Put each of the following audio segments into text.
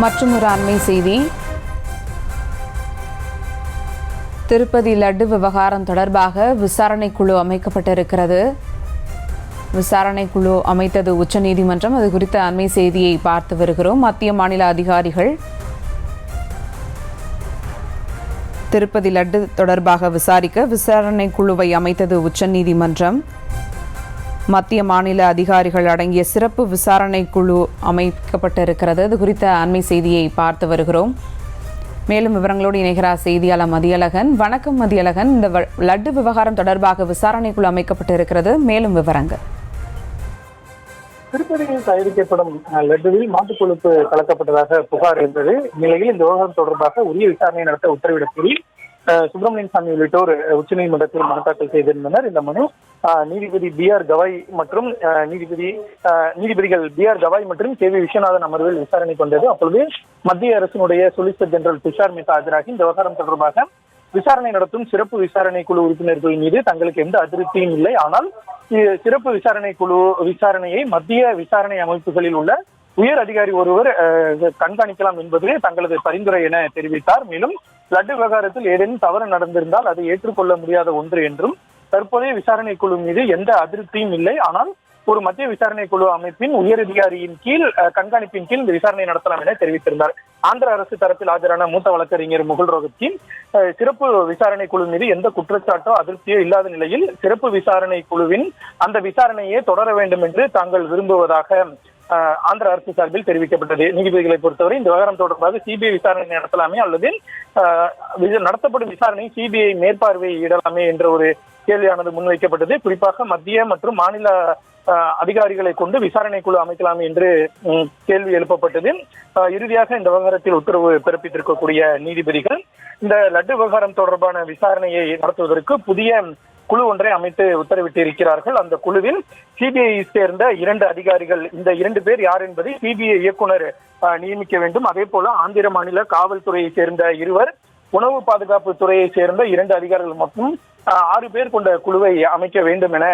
மற்றும் ஒரு அண்மை செய்தி, திருப்பதி லட்டு விவகாரம் தொடர்பாக விசாரணை குழு அமைக்கப்பட்டிருக்கிறது. விசாரணை குழு அமைத்தது உச்சநீதிமன்றம். அது குறித்த அண்மை செய்தியை பார்த்து வருகிறோம். மத்திய மாநில அதிகாரிகள் திருப்பதி லட்டு தொடர்பாக விசாரிக்க விசாரணை குழுவை அமைத்தது உச்சநீதிமன்றம். மத்திய மாநில அதிகாரிகள் அடங்கிய சிறப்பு விசாரணை குழு அமைக்கப்பட்டிருக்கிறது. இது குறித்த அண்மை செய்தியை பார்த்து வருகிறோம். மேலும் விவரங்களோடு இணைகிறார் செய்தியாளர் மதியழகன். வணக்கம் மதியழகன். இந்த லட்டு விவகாரம் தொடர்பாக விசாரணை குழு அமைக்கப்பட்டிருக்கிறது. மேலும் விவரங்கள். திருப்பதியில் தயாரிக்கப்படும் லட்டுவில் மாட்டுக் கொழுப்பு கலக்கப்பட்டதாக புகார் இருந்தது. இந்நிலையில் இந்த விவகாரம் தொடர்பாக உரிய விசாரணை நடத்த உத்தரவிடக் கோரி சுப்பிரமணியன் சாமி உள்ளிட்டோர் உச்சநீதிமன்றத்தில் மனு தாக்கல் செய்திருந்தனர். இந்த மனு நீதிபதி பி.ஆர். கவாய் மற்றும் நீதிபதிகள் பி.ஆர். கவாய் மற்றும் கே.வி. விஸ்வநாதன் அமர்வில் விசாரணை கொண்டது. அப்பொழுது மத்திய அரசினுடைய சொலிசிட்டர் ஜெனரல் துஷார் மேத்தா ஆஜராகி இந்த விவகாரம் தொடர்பாக விசாரணை நடத்தும் சிறப்பு விசாரணை குழு உறுப்பினர்கள் மீது தங்களுக்கு எந்த அதிருப்தியும் இல்லை. ஆனால் சிறப்பு விசாரணை குழு விசாரணையை மத்திய விசாரணை அமைப்புகளில் உள்ள உயர் அதிகாரி ஒருவர் கண்காணிக்கலாம் என்பது தங்களது பரிந்துரை என தெரிவித்தார். மேலும் லட்டு விவகாரத்தில் ஏதேனும் தவறு நடந்திருந்தால் அதை ஏற்றுக்கொள்ள முடியாத ஒன்று என்றும் தற்போதைய விசாரணை குழு மீது எந்த அதிருப்தியும் இல்லை. ஆனால் ஒரு மத்திய விசாரணை குழு அமைப்பின் உயர் அதிகாரியின் கீழ் கண்காணிப்பின் கீழ் இந்த விசாரணை நடத்தலாம் என தெரிவித்திருந்தார். ஆந்திர அரசு தரப்பில் ஆஜரான மூத்த வழக்கறிஞர் முகுல் ரோஹத்கி சிறப்பு விசாரணை குழு மீது எந்த குற்றச்சாட்டோ அதிருப்தியோ இல்லாத நிலையில் சிறப்பு விசாரணை குழுவின் அந்த விசாரணையை தொடர வேண்டும் என்று தாங்கள் விரும்புவதாக ஆந்திர அரசு சார்பில் தெரிவிக்கப்பட்டது. நீதிபதிகளை பொறுத்தவரை இந்த விவகாரம் தொடர்பாக சிபிஐ விசாரணை நடத்தலாமே அல்லது நடத்தப்படும் விசாரணை சிபிஐ மேற்பார்வையிடலாமே என்ற ஒரு கேள்வியானது முன்வைக்கப்பட்டது. குறிப்பாக மத்திய மற்றும் மாநில அதிகாரிகளை கொண்டு விசாரணை குழு அமைக்கலாமே என்று கேள்வி எழுப்பப்பட்டது. இறுதியாக இந்த விவகாரத்தில் உத்தரவு பிறப்பித்திருக்கக்கூடிய நீதிபதிகள் இந்த லட்டு விவகாரம் தொடர்பான விசாரணையை நடத்துவதற்கு புதிய குழு ஒன்றை அமைத்து உத்தரவிட்டு இருக்கிறார்கள். அந்த குழுவில் சிபிஐ சேர்ந்த 2 அதிகாரிகள், இந்த 2 பேர் யார் என்பதை சிபிஐ இயக்குனர் நியமிக்க வேண்டும். அதே போல ஆந்திர மாநில காவல்துறையை சேர்ந்த 2, உணவு பாதுகாப்பு துறையை சேர்ந்த 2 அதிகாரிகள் மொத்தம் 6 பேர் கொண்ட குழுவை அமைக்க வேண்டும் என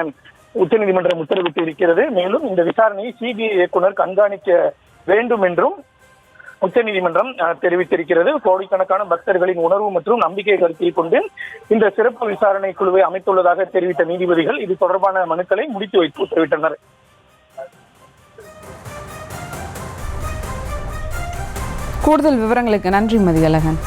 உச்சநீதிமன்றம் உத்தரவிட்டு இருக்கிறது. மேலும் இந்த விசாரணையை சிபிஐ இயக்குனர் கண்காணிக்க வேண்டும் என்றும் உச்சநீதிமன்றம் தெரிவித்திருக்கிறது. கோடிக்கணக்கான பக்தர்களின் உணர்வு மற்றும் நம்பிக்கை கருத்தில் கொண்டு இந்த சிறப்பு விசாரணை குழுவை அமைத்துள்ளதாக தெரிவித்த நீதிபதிகள் இது தொடர்பான மனுக்களை முடித்து வைத்து உத்தரவிட்டனர். கூடுதல் விவரங்களுக்கு நன்றி மதியழகன்.